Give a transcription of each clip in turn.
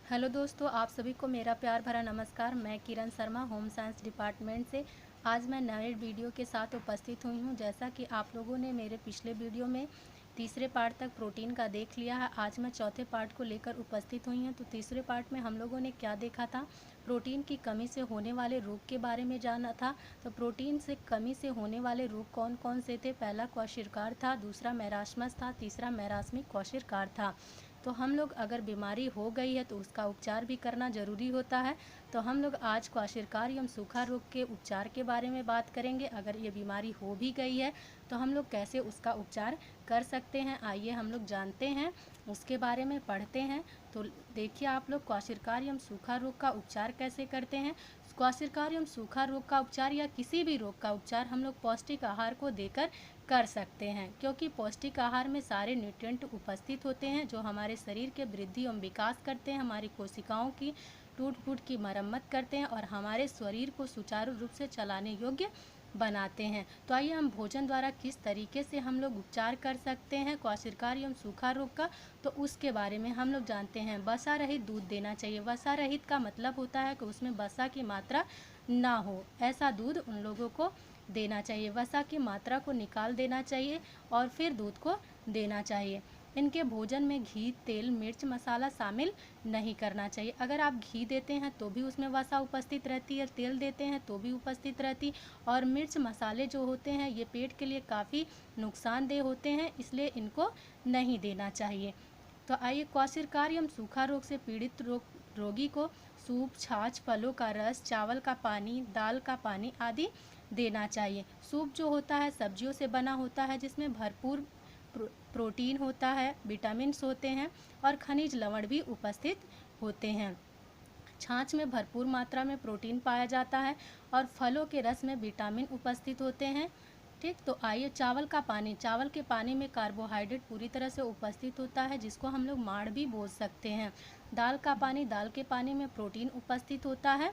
Hello दोस्तों, आप सभी को मेरा प्यार भरा नमस्कार। मैं Kiran Sharma, home science department से आज मैं नए वीडियो के साथ उपस्थित हुई हूं। जैसा कि आप लोगों ने मेरे पिछले वीडियो में तीसरे पार्ट तक प्रोटीन का देख लिया है, आज मैं चौथे पार्ट को लेकर उपस्थित हुई हूं। तो तीसरे पार्ट में हम लोगों ने क्या देखा था, प्रोटीन की कमी से होने वाले रोग के बारे में जाना था। तो प्रोटीन से कमी से होने वाले रोग कौन कौन से थे? पहला क्वाशिरकार था, दूसरा मैरास्मस था, तीसरा मैरास्मिक क्वाशिरकार था। तो हम लोग अगर बीमारी हो गई है तो उसका उपचार भी करना ज़रूरी होता है। तो हम लोग आज क्वाशिरकार एवं सूखा रोग के उपचार के बारे में बात करेंगे। अगर ये बीमारी हो भी गई है तो हम लोग कैसे उसका उपचार कर सकते हैं, आइए हम लोग जानते हैं, उसके बारे में पढ़ते हैं। तो देखिए आप लोग, क्वाशिरकार एवं सूखा रोग का उपचार कैसे करते हैं। क्वाशिरकार एवं सूखा रोग का उपचार या किसी भी रोग का उपचार हम लोग पौष्टिक आहार को देकर कर सकते हैं, क्योंकि पौष्टिक आहार में सारे न्यूट्रिएंट उपस्थित होते हैं जो हमारे शरीर के वृद्धि एवं विकास करते हैं, हमारी कोशिकाओं की टूट फूट की मरम्मत करते हैं और हमारे शरीर को सुचारू रूप से चलाने योग्य बनाते हैं। तो आइए हम भोजन द्वारा किस तरीके से हम लोग उपचार कर सकते हैं क्वाशिरकार एवं सूखा रोग का, तो उसके बारे में हम लोग जानते हैं। वसा रहित दूध देना चाहिए। वसा रहित का मतलब होता है कि उसमें वसा की मात्रा ना हो, ऐसा दूध उन लोगों को देना चाहिए। वसा की मात्रा को निकाल देना चाहिए और फिर दूध को देना चाहिए। इनके भोजन में घी, तेल, मिर्च, मसाला शामिल नहीं करना चाहिए। अगर आप घी देते हैं तो भी उसमें वसा उपस्थित रहती है, तेल देते हैं तो भी उपस्थित रहती, और मिर्च मसाले जो होते हैं ये पेट के लिए काफ़ी नुकसानदेह होते हैं, इसलिए इनको नहीं देना चाहिए। तो आइए, क्वाशिरकार एवं सूखा रोग से पीड़ित रोगी को सूप, छाछ, फलों का रस, चावल का पानी, दाल का पानी आदि देना चाहिए। सूप जो होता है सब्जियों से बना होता है, जिसमें भरपूर प्रोटीन होता है, विटामिन्स होते हैं और खनिज लवण भी उपस्थित होते हैं। छाछ में भरपूर मात्रा में प्रोटीन पाया जाता है और फलों के रस में विटामिन उपस्थित होते हैं। ठीक, तो आइए, चावल का पानी। चावल के पानी में कार्बोहाइड्रेट पूरी तरह से उपस्थित होता है, जिसको हम लोग माड़ भी बोल सकते हैं। दाल का पानी। दाल के पानी में प्रोटीन उपस्थित होता है।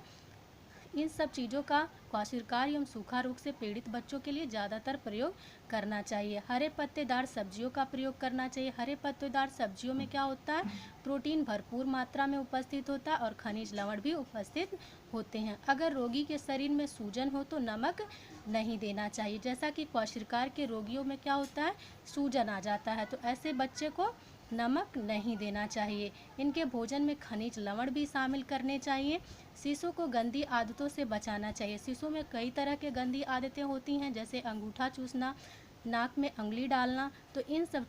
इन सब चीज़ों का क्वाशिरकार एवं सूखा रोग से पीड़ित बच्चों के लिए ज़्यादातर प्रयोग करना चाहिए। हरे पत्तेदार सब्जियों का प्रयोग करना चाहिए। हरे पत्तेदार सब्जियों में क्या होता है, प्रोटीन भरपूर मात्रा में उपस्थित होता है और खनिज लवण भी उपस्थित होते हैं। अगर रोगी के शरीर में सूजन हो तो नमक नहीं देना चाहिए। जैसा कि क्वाशिरकार के रोगियों में क्या होता है, सूजन आ जाता है, तो ऐसे बच्चे को नमक नहीं देना चाहिए। इनके भोजन में खनिज लवण भी शामिल करने चाहिए। शिशु को गंदी आदतों से बचाना चाहिए। शिशु में कई तरह के गंदी आदतें होती हैं, जैसे अंगूठा चूसना, नाक में उंगली डालना। तो इन सब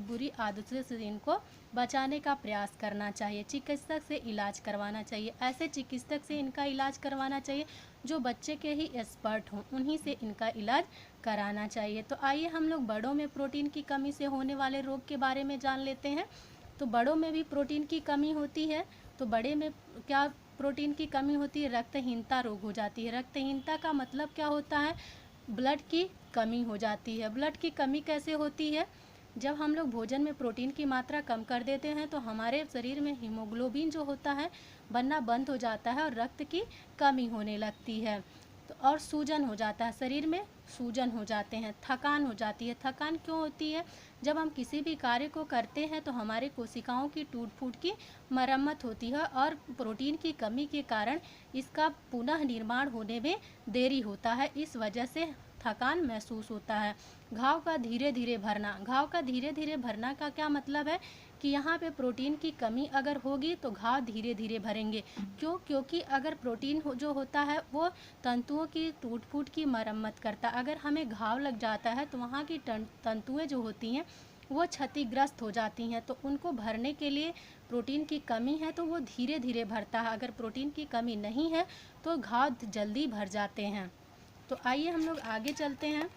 बुरी आदतों से इनको बचाने का प्रयास करना चाहिए। चिकित्सक से इलाज करवाना चाहिए। ऐसे चिकित्सक से इनका इलाज करवाना चाहिए जो बच्चे के ही एक्सपर्ट हों, उन्हीं से इनका इलाज कराना चाहिए। तो आइए हम लोग बड़ों में प्रोटीन की कमी से होने वाले रोग के बारे में जान लेते हैं। तो बड़ों में भी प्रोटीन की कमी होती है। तो बड़े में क्या प्रोटीन की कमी होती है? रक्तहीनता रोग हो जाती है। रक्तहीनता का मतलब क्या होता है? ब्लड की कमी हो जाती है। ब्लड की कमी कैसे होती है? जब हम लोग भोजन में प्रोटीन की मात्रा कम कर देते हैं तो हमारे शरीर में हीमोग्लोबिन जो होता है बनना बंद हो जाता है और रक्त की कमी होने लगती है। तो और सूजन हो जाता है, शरीर में सूजन हो जाते हैं, थकान हो जाती है। थकान क्यों होती है? जब हम किसी भी कार्य को करते हैं तो हमारे कोशिकाओं की टूट फूट की मरम्मत होती है और प्रोटीन की कमी के कारण इसका पुनः निर्माण होने में देरी होता है। इस वजह से थकान महसूस होता है। घाव का धीरे धीरे भरना। घाव का धीरे धीरे भरना का क्या मतलब है कि यहाँ पे प्रोटीन की कमी अगर होगी तो घाव धीरे धीरे भरेंगे। क्यों? क्योंकि अगर प्रोटीन जो होता है वो तंतुओं की टूट फूट की मरम्मत करता है। अगर हमें घाव लग जाता है तो वहाँ की तंतुएं जो होती हैं वो क्षतिग्रस्त हो जाती हैं, तो उनको भरने के लिए प्रोटीन की कमी है तो वो धीरे धीरे भरता है। अगर प्रोटीन की कमी नहीं है तो घाव जल्दी भर जाते हैं। तो आइए हम लोग आगे चलते हैं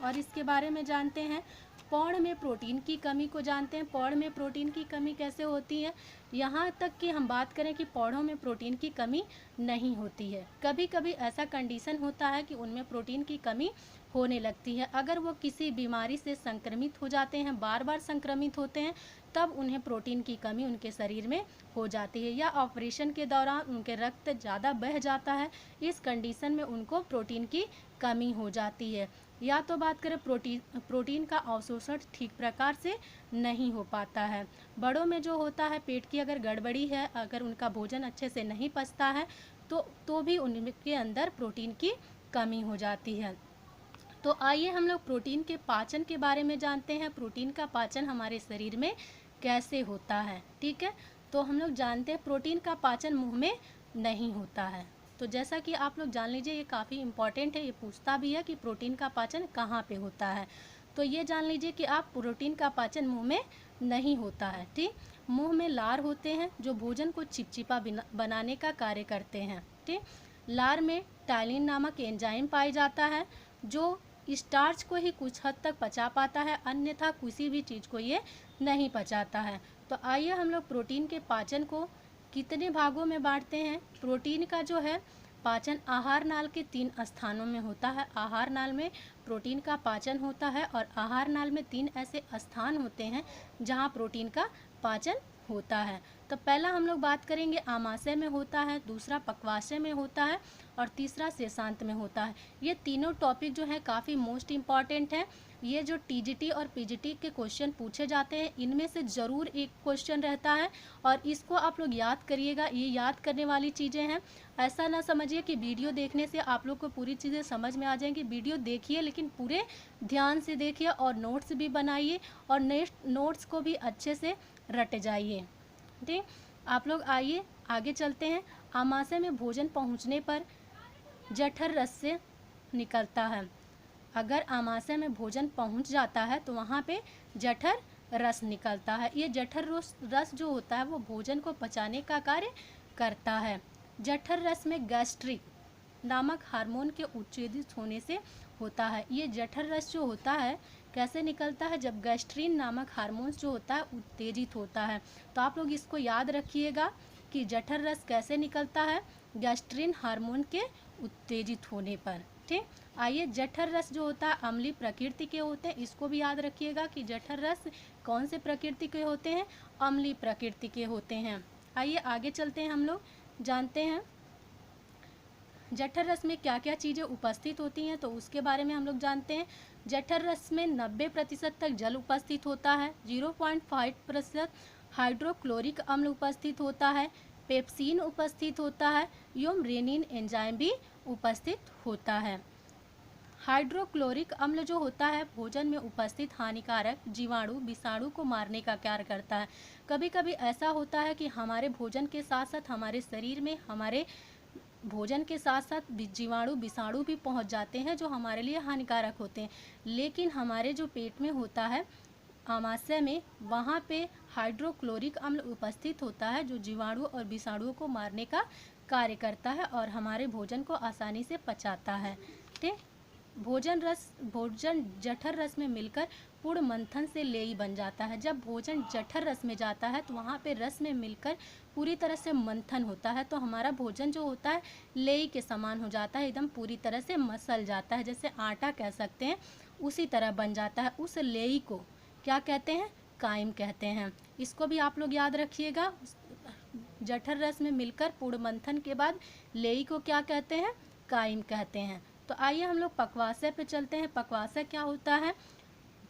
और इसके बारे में जानते हैं। पौध में प्रोटीन की कमी को जानते हैं। पौध में प्रोटीन की कमी कैसे होती है? यहाँ तक कि हम बात करें कि पौधों में प्रोटीन की कमी नहीं होती है। कभी कभी ऐसा कंडीशन होता है कि उनमें प्रोटीन की कमी होने लगती है। अगर वो किसी बीमारी से संक्रमित हो जाते हैं, बार बार संक्रमित होते हैं, तब उन्हें प्रोटीन की कमी उनके शरीर में हो जाती है, या ऑपरेशन के दौरान उनके रक्त ज़्यादा बह जाता है, इस कंडीशन में उनको प्रोटीन की कमी हो जाती है। या तो बात करें प्रोटीन का अवशोषण ठीक प्रकार से नहीं हो पाता है। बड़ों में जो होता है, पेट की अगर गड़बड़ी है, अगर उनका भोजन अच्छे से नहीं पचता है तो भी उनके अंदर प्रोटीन की कमी हो जाती है। तो आइए हम लोग प्रोटीन के पाचन के बारे में जानते हैं। प्रोटीन का पाचन हमारे शरीर में कैसे होता है, ठीक है। तो हम लोग जानते हैं प्रोटीन का पाचन मुंह में नहीं होता है। तो जैसा कि आप लोग जान लीजिए, ये काफ़ी इम्पॉर्टेंट है, ये पूछता भी है कि प्रोटीन का पाचन कहाँ पे होता है। तो ये जान लीजिए कि आप प्रोटीन का पाचन मुंह में नहीं होता है, ठीक। मुंह में लार होते हैं जो भोजन को चिपचिपा बनाने का कार्य करते हैं, ठीक। लार में टाइलिन नामक एंजाइम पाया जाता है जो स्टार्च को ही कुछ हद तक पचा पाता है, अन्यथा किसी भी चीज़ को ये नहीं पचाता है। तो आइए हम लोग प्रोटीन के पाचन को कितने भागों में बांटते हैं। प्रोटीन का जो है पाचन आहार नाल के 3 स्थानों में होता है। आहार नाल में प्रोटीन का पाचन होता है और आहार नाल में 3 ऐसे स्थान होते हैं जहां प्रोटीन का पाचन होता है। तो पहला हम लोग बात करेंगे आमाशय में होता है, दूसरा पक्वाशय में होता है और तीसरा शेषांत में होता है। ये तीनों टॉपिक जो है काफ़ी मोस्ट इम्पॉर्टेंट है। ये जो टीजीटी और पीजीटी के क्वेश्चन पूछे जाते हैं, इनमें से ज़रूर एक क्वेश्चन रहता है और इसको आप लोग याद करिएगा। ये याद करने वाली चीज़ें हैं। ऐसा ना समझिए कि वीडियो देखने से आप लोग को पूरी चीज़ें समझ में आ जाएंगी। वीडियो देखिए लेकिन पूरे ध्यान से देखिए और नोट्स भी बनाइए और नेक्स्ट नोट्स को भी अच्छे से रट जाइए, ठीक। आप लोग आइए आगे चलते हैं। आमाशय में भोजन पहुंचने पर जठर रस से निकलता है। अगर आमाशय में भोजन पहुंच जाता है तो वहाँ पे जठर रस निकलता है। ये जठर रस जो होता है वो भोजन को पचाने का कार्य करता है। जठर रस में गैस्ट्रिक नामक हार्मोन के उत्तेजित होने से होता है। ये जठर रस जो होता है कैसे निकलता है, जब गैस्ट्रीन नामक हार्मोन्स जो होता है उत्तेजित होता है। तो आप लोग इसको याद रखिएगा कि जठर रस कैसे निकलता है, गैस्ट्रीन हार्मोन के उत्तेजित होने पर, ठीक। आइए, जठर रस जो होता है अम्लीय प्रकृति के होते हैं, इसको भी याद रखिएगा कि जठर रस कौन से प्रकृति के होते हैं, अम्लीय प्रकृति के होते हैं। आइए आगे चलते हैं, हम लोग जानते हैं जठर रस में क्या क्या चीज़ें उपस्थित होती हैं, तो उसके बारे में हम लोग जानते हैं। जठर रस में 90% तक जल उपस्थित होता है, 0.5% हाइड्रोक्लोरिक अम्ल उपस्थित होता है, पेप्सिन उपस्थित होता है एवं रेनिन एंजाइम भी उपस्थित होता है। हाइड्रोक्लोरिक अम्ल जो होता है भोजन में उपस्थित हानिकारक जीवाणु विषाणु को मारने का कार्य करता है। कभी कभी ऐसा होता है कि हमारे भोजन के साथ साथ हमारे शरीर में हमारे भोजन के साथ साथ जीवाणु विषाणु भी पहुंच जाते हैं जो हमारे लिए हानिकारक होते हैं, लेकिन हमारे जो पेट में होता है आमाशय में, वहाँ पे हाइड्रोक्लोरिक अम्ल उपस्थित होता है जो जीवाणु और विषाणुओं को मारने का कार्य करता है और हमारे भोजन को आसानी से पचाता है, ठीक। भोजन जठर रस में मिलकर पूर्ण मंथन से लेई बन जाता है। जब भोजन जठर रस में जाता है तो वहाँ पे रस में मिलकर पूरी तरह से मंथन होता है, तो हमारा भोजन जो होता है लेई के समान हो जाता है, एकदम पूरी तरह से मसल जाता है, जैसे आटा कह सकते हैं उसी तरह बन जाता है। उस लेई को क्या कहते हैं, कायम कहते हैं। इसको भी आप लोग याद रखिएगा। जठर रस में मिलकर पूर्ण मंथन के बाद लेई को क्या कहते हैं, कायम कहते हैं। तो आइए हम लोग पक्वाशय पे चलते हैं। पक्वाशय क्या होता है,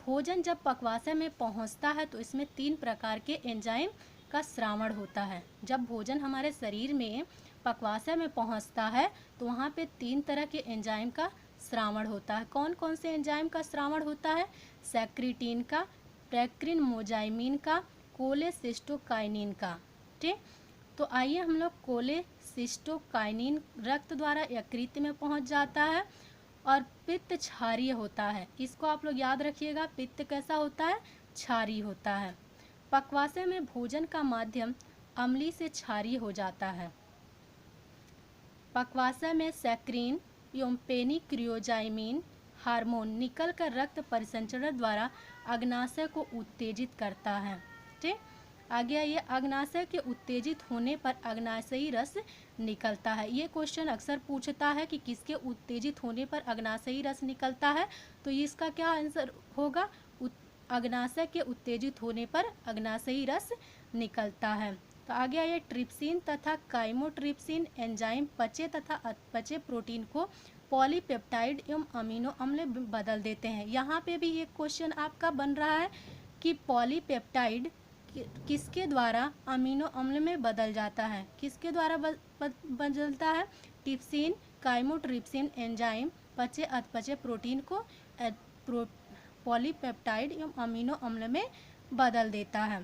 भोजन जब पक्वाशय में पहुंचता है तो इसमें 3 प्रकार के एंजाइम का श्रावण होता है। जब भोजन हमारे शरीर में पक्वाशय में पहुंचता है तो वहाँ पे 3 तरह के एंजाइम का श्रावण होता है। कौन कौन से एंजाइम का श्रावण होता है, सेक्रेटिन का, प्रेक्रिन मोजाइमिन का, कोलेसिस्टोकाइनिन का, ठीक। तो आइए हम लोग कोलेसिस्टोकाइनिन रक्त द्वारा यकृत में पहुंच जाता है और पित्त क्षारीय होता है। इसको आप लोग याद रखिएगा, पित्त कैसा होता है, क्षारीय होता है। पक्वाशय में भोजन का माध्यम अम्लीय से क्षारीय हो जाता है। पक्वाशय में सैक्रीन एवं पेनिक्रियोजाइमिन हार्मोन निकलकर रक्त परिसंचरण द्वारा अग्नाशय को उत्तेजित करता है, ठीक। आगे आइए, अग्नाशय के उत्तेजित होने पर अग्नाशयी रस निकलता है। ये क्वेश्चन अक्सर पूछता है कि किसके उत्तेजित होने पर अग्नाशयी रस निकलता है, तो इसका क्या आंसर होगा, अग्नाशय के उत्तेजित होने पर अग्नाशयी रस निकलता है। तो आगे आइए, ट्रिप्सिन तथा काइमोट्रिप्सिन एंजाइम पचे तथा अपचे प्रोटीन को पॉलीपेप्टाइड एवं अमीनो अम्ल बदल देते हैं। यहाँ पे भी एक क्वेश्चन आपका बन रहा है कि पॉलीपेप्टाइड किसके द्वारा अमीनो अम्ल में बदल जाता है, किसके द्वारा बदलता है? ट्रिप्सिन, काइमोट्रिप्सिन एंजाइम पचे अधपचे प्रोटीन को पॉलीपेप्टाइड एवं अमीनो अम्ल में बदल देता है।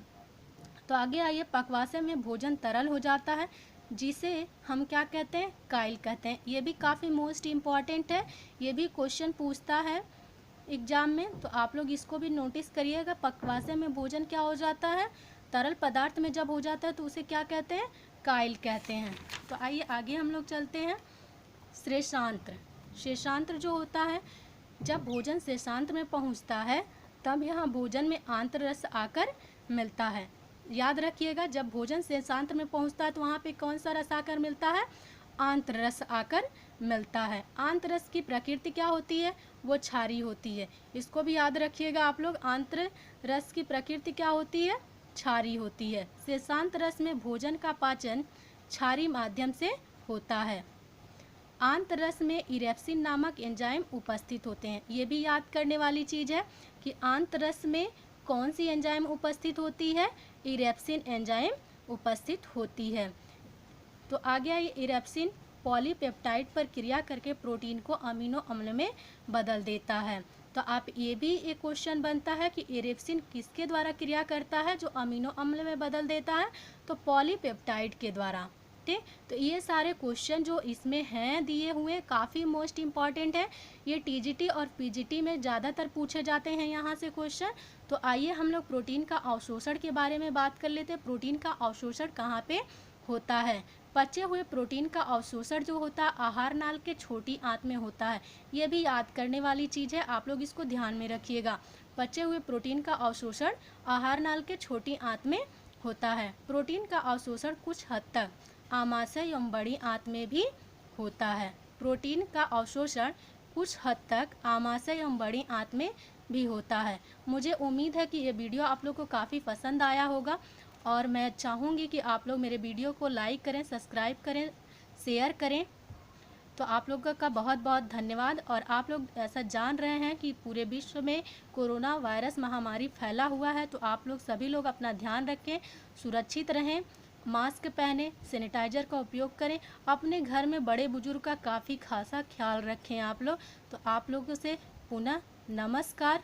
तो आगे आइए, पकवासे में भोजन तरल हो जाता है जिसे हम क्या कहते हैं? काइल कहते हैं। ये भी काफ़ी मोस्ट इम्पॉर्टेंट है, ये भी क्वेश्चन पूछता है एग्जाम में, तो आप लोग इसको भी नोटिस करिएगा। पकवासे में भोजन क्या हो जाता है? तरल पदार्थ में जब हो जाता है तो उसे क्या कहते हैं? काइल कहते हैं। तो आइए आगे हम लोग चलते हैं। श्लेषांत्र, श्लेषांत्र जो होता है, जब भोजन श्लेषांत्र में पहुंचता है तब यहाँ भोजन में आंत्र रस आकर मिलता है। याद रखिएगा, जब भोजन श्लेषांत्र में पहुंचता है तो वहाँ पे कौन सा रस आकर मिलता है? आंत्र रस आकर मिलता है। आंत्र रस की प्रकृति क्या होती है? वो क्षारीय होती है। इसको भी याद रखिएगा आप लोग, आंत्र रस की प्रकृति क्या होती है? क्षारीय होती है। श्लेषांत रस में भोजन का पाचन क्षारीय माध्यम से होता है। आंत्र रस में इरेप्सिन नामक एंजाइम उपस्थित होते हैं। ये भी याद करने वाली चीज़ है कि आंत्र रस में कौन सी एंजाइम उपस्थित होती है? इरेप्सिन एंजाइम उपस्थित होती है। तो आगे आइए, इरेप्सिन पॉलीपेप्टाइड पर क्रिया करके प्रोटीन को अमीनो अम्ल में बदल देता है। तो आप ये भी एक क्वेश्चन बनता है कि इरेप्सिन किसके द्वारा क्रिया करता है जो अमीनो अम्ल में बदल देता है? तो पॉलीपेप्टाइड के द्वारा। ठीक, तो ये सारे क्वेश्चन जो इसमें हैं दिए हुए काफ़ी मोस्ट इम्पॉर्टेंट है। ये टीजीटी और पीजीटी में ज़्यादातर पूछे जाते हैं यहाँ से क्वेश्चन। तो आइए हम लोग प्रोटीन का अवशोषण के बारे में बात कर लेते हैं। प्रोटीन का अवशोषण कहाँ पे होता है? पचे हुए प्रोटीन का अवशोषण जो होता है आहार नाल के छोटी आंत में होता है। ये भी याद करने वाली चीज़ है, आप लोग इसको ध्यान में रखिएगा। पचे हुए प्रोटीन का अवशोषण आहार नाल के छोटी आंत में होता है। प्रोटीन का अवशोषण कुछ हद तक आमाशय एवं बड़ी आंत में भी होता है। प्रोटीन का अवशोषण कुछ हद तक आमाशय एवं बड़ी आंत में भी होता है। मुझे उम्मीद है कि ये वीडियो आप लोग को काफ़ी पसंद आया होगा और मैं चाहूँगी कि आप लोग मेरे वीडियो को लाइक करें, सब्सक्राइब करें, शेयर करें। तो आप लोगों का बहुत बहुत धन्यवाद। और आप लोग ऐसा जान रहे हैं कि पूरे विश्व में कोरोना वायरस महामारी फैला हुआ है, तो आप लोग सभी लोग अपना ध्यान रखें, सुरक्षित रहें, मास्क पहने, सैनिटाइजर का उपयोग करें, अपने घर में बड़े बुजुर्ग का काफ़ी खासा ख्याल रखें आप लोग। तो आप लोगों से पुनः नमस्कार।